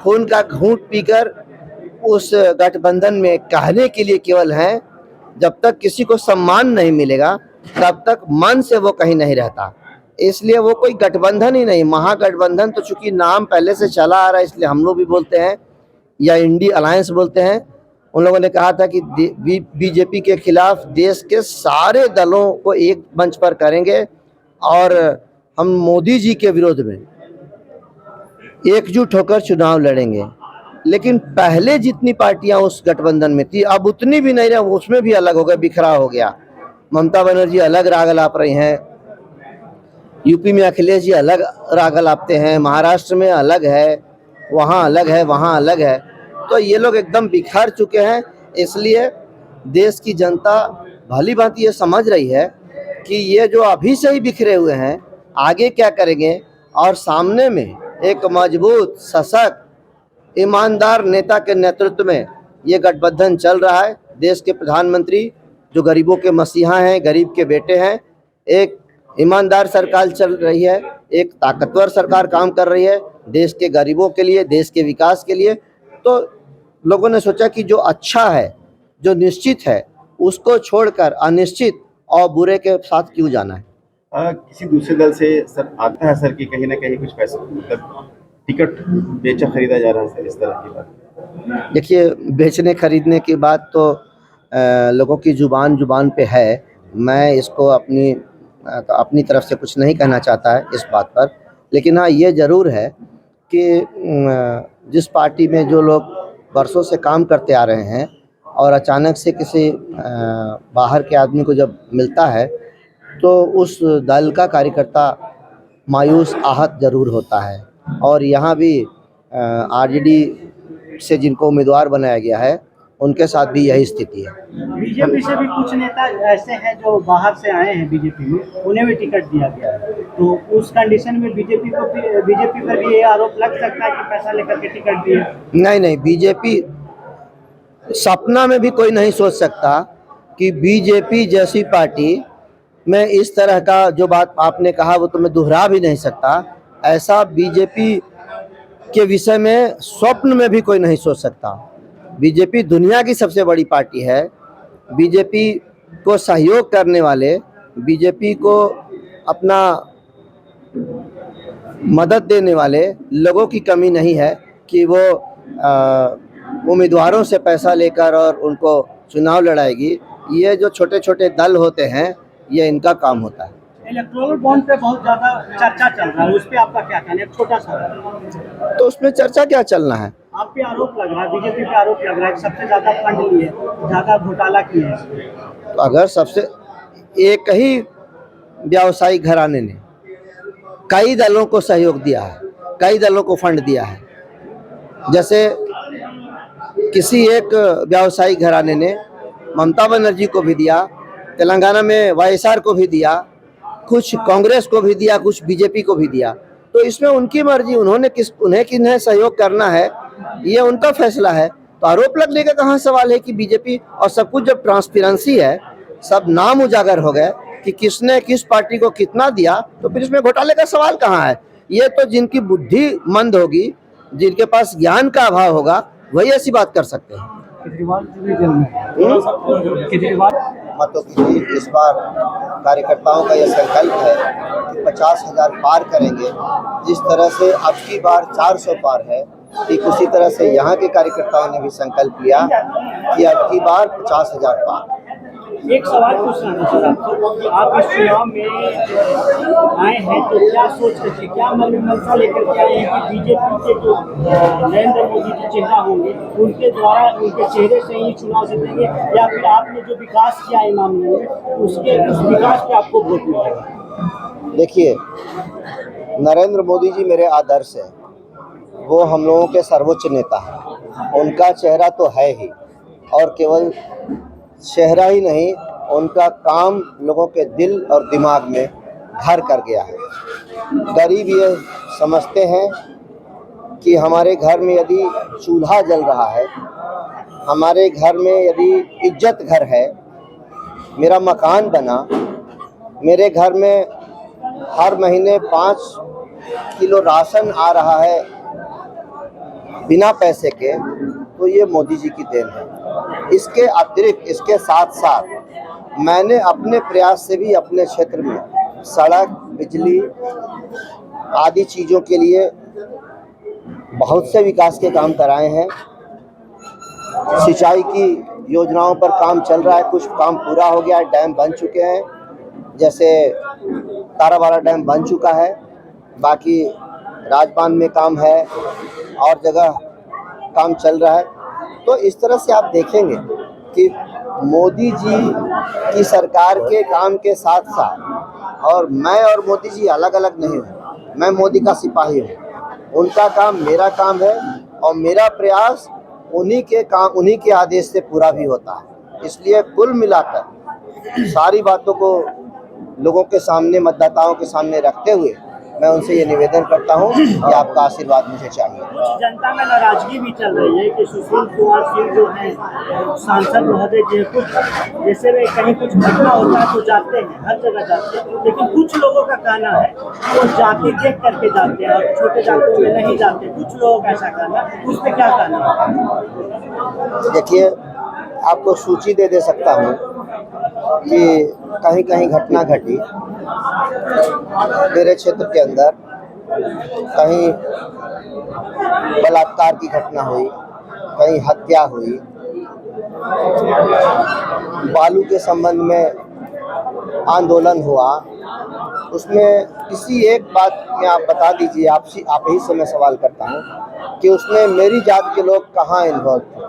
खून का घूंट पीकर उस गठबंधन में कहने के लिए केवल हैं। जब तक किसी को सम्मान नहीं मिलेगा तब तक मन से वो कहीं नहीं रहता। इसलिए वो कोई गठबंधन ही नहीं, महागठबंधन तो चूंकि नाम पहले से चला आ रहा है इसलिए हम लोग भी बोलते हैं या इंडी अलायंस बोलते हैं। उन लोगों ने कहा था कि बीजेपी के खिलाफ देश के सारे दलों को एक मंच पर करेंगे और हम मोदी जी के विरोध में एकजुट होकर चुनाव लड़ेंगे। लेकिन पहले जितनी पार्टियां उस गठबंधन में थी अब उतनी भी नहीं रही, उसमें भी अलग हो गया, बिखरा हो गया। ममता बनर्जी अलग राग अलाप रही हैं, यूपी में अखिलेश जी अलग राग अलापते हैं, महाराष्ट्र में अलग है, वहाँ अलग है, वहाँ अलग है। तो ये लोग एकदम बिखर चुके हैं। इसलिए देश की जनता भली भांति ये समझ रही है कि ये जो अभी से ही बिखरे हुए हैं आगे क्या करेंगे, और सामने में एक मजबूत सशक्त ईमानदार नेता के नेतृत्व में ये गठबंधन चल रहा है। देश के प्रधानमंत्री जो गरीबों के मसीहा हैं, गरीब के बेटे हैं, एक ईमानदार सरकार चल रही है, एक ताकतवर सरकार काम कर रही है देश के गरीबों के लिए, देश के विकास के लिए। तो लोगों ने सोचा कि जो अच्छा है, जो निश्चित है, उसको छोड़कर अनिश्चित और बुरे के साथ क्यों जाना है। किसी दूसरे दल से सर आता है सर कि कहीं ना कहीं कुछ पैसे मतलब टिकट बेचा खरीदा जा रहा है सर, इस तरह की बात? देखिए, बेचने खरीदने की बात तो लोगों की जुबान पे है। मैं इसको अपनी तरफ से कुछ नहीं कहना चाहता है इस बात पर। लेकिन हाँ, ये ज़रूर है कि जिस पार्टी में जो लोग वर्षों से काम करते आ रहे हैं और अचानक से किसी बाहर के आदमी को जब मिलता है तो उस दल का कार्यकर्ता मायूस आहत ज़रूर होता है। और यहाँ भी आरजेडी से जिनको उम्मीदवार बनाया गया है उनके साथ भी यही स्थिति है। बीजेपी से भी कुछ नेता ऐसे हैं जो बाहर से आए हैं बीजेपी में, उन्हें भी टिकट दिया गया है। तो उस कंडीशन में बीजेपी पर भी ये आरोप लग सकता है कि पैसा लेकर के टिकट दिए। नहीं, बीजेपी सपना में भी कोई नहीं सोच सकता कि बीजेपी जैसी पार्टी में इस तरह का जो बात आपने कहा वो तो मैं दोहरा भी नहीं सकता। ऐसा बीजेपी के विषय में स्वप्न में भी कोई नहीं सोच सकता। बीजेपी दुनिया की सबसे बड़ी पार्टी है। बीजेपी को सहयोग करने वाले, बीजेपी को अपना मदद देने वाले लोगों की कमी नहीं है कि वो उम्मीदवारों से पैसा लेकर और उनको चुनाव लड़ाएगी। ये जो छोटे छोटे दल होते हैं ये इनका काम होता है। इलेक्टोरल बॉन्ड पे बहुत ज्यादा चर्चा चल रहा है, उस पे आपका क्या कहना है? छोटा सा तो उसमें चर्चा क्या चलना है? आप पे आरोप लग रहा है, बीजेपी पे आरोप लग रहा है सबसे ज्यादा फंड लिए, ज्यादा घोटाला किए हैं। तो अगर सबसे एक ही व्यावसायिक घराने ने कई दलों को सहयोग दिया है, कई दलों को फंड दिया है, जैसे किसी एक व्यावसायिक घराने ने ममता बनर्जी को भी दिया, तेलंगाना में वाईएसआर को भी दिया, कुछ कांग्रेस को भी दिया, कुछ बीजेपी को भी दिया। तो इसमें उनकी मर्जी, उन्हें किन्हें सहयोग करना है ये उनका फैसला है। तो आरोप लगने का कहाँ सवाल है कि बीजेपी, और सब कुछ जब ट्रांसपेरेंसी है, सब नाम उजागर हो गए कि किसने किस पार्टी को कितना दिया, तो फिर इसमें घोटाले का सवाल कहाँ है? ये तो जिनकी बुद्धि मंद होगी, जिनके पास ज्ञान का अभाव होगा, वही ऐसी बात कर सकते हैं। मतों की इस बार कार्यकर्ताओं का यह संकल्प है कि 50,000 पार करेंगे। जिस तरह से अब की बार 400 पार है, ठीक उसी तरह से यहाँ के कार्यकर्ताओं ने भी संकल्प लिया कि अब की बार 50,000 पार। एक सवाल पूछना है सर आपको, आप इस चुनाव में आए हैं तो क्या सोच रहे, क्या मन में मनसा लेकर के आए हैं कि बीजेपी के जो नरेंद्र मोदी जी चेहरा होंगे उनके द्वारा, उनके चेहरे से ही चुनाव जीतेंगे, या फिर आपने जो विकास किया है मामले में उस विकास पे आपको वोट मिलेगा? देखिए, नरेंद्र मोदी जी मेरे आदर्श हैं, वो हम लोगों के सर्वोच्च नेता हैं। उनका चेहरा तो है ही, और केवल चेहरा ही नहीं, उनका काम लोगों के दिल और दिमाग में घर कर गया है। गरीब ये समझते हैं कि हमारे घर में यदि चूल्हा जल रहा है, हमारे घर में यदि इज्जत घर है, मेरा मकान बना, मेरे घर में हर महीने 5 किलो राशन आ रहा है, बिना पैसे के, तो ये मोदी जी की देन है। इसके अतिरिक्त, इसके साथ साथ मैंने अपने प्रयास से भी अपने क्षेत्र में सड़क, बिजली आदि चीज़ों के लिए बहुत से विकास के काम कराए हैं। सिंचाई की योजनाओं पर काम चल रहा है, कुछ काम पूरा हो गया है, डैम बन चुके हैं, जैसे ताराबाड़ा डैम बन चुका है, बाकी राजबांध में काम है और जगह काम चल रहा है। तो इस तरह से आप देखेंगे कि मोदी जी की सरकार के काम के साथ साथ, और मैं और मोदी जी अलग अलग नहीं हूँ, मैं मोदी का सिपाही हूँ, उनका काम मेरा काम है और मेरा प्रयास उन्हीं के काम, उन्हीं के आदेश से पूरा भी होता है। इसलिए कुल मिलाकर सारी बातों को लोगों के सामने, मतदाताओं के सामने रखते हुए मैं उनसे ये निवेदन करता हूँ कि आपका आशीर्वाद मुझे चाहिए। कुछ जनता में नाराजगी भी चल रही है कि सुशील कुमार सिंह जो हैं सांसद महोदय जी, कुछ जैसे वे कहीं कुछ घटना होता है तो जाते हैं, हर जगह जाते हैं, लेकिन कुछ लोगों का कहना है कि वो जाति देख करके जाते हैं और छोटे जातियों में नहीं जाते। कुछ लोगों का ऐसा कहना है, उस पर क्या कहना है? देखिए, आपको सूची दे सकता हूँ कि कहीं कहीं घटना घटी मेरे क्षेत्र के अंदर, कहीं बलात्कार की घटना हुई, कहीं हत्या हुई, बालू के संबंध में आंदोलन हुआ, उसमें किसी एक बात में आप बता दीजिए, आप ही से मैं सवाल करता हूँ कि उसमें मेरी जात के लोग कहाँ इन्वॉल्व थे।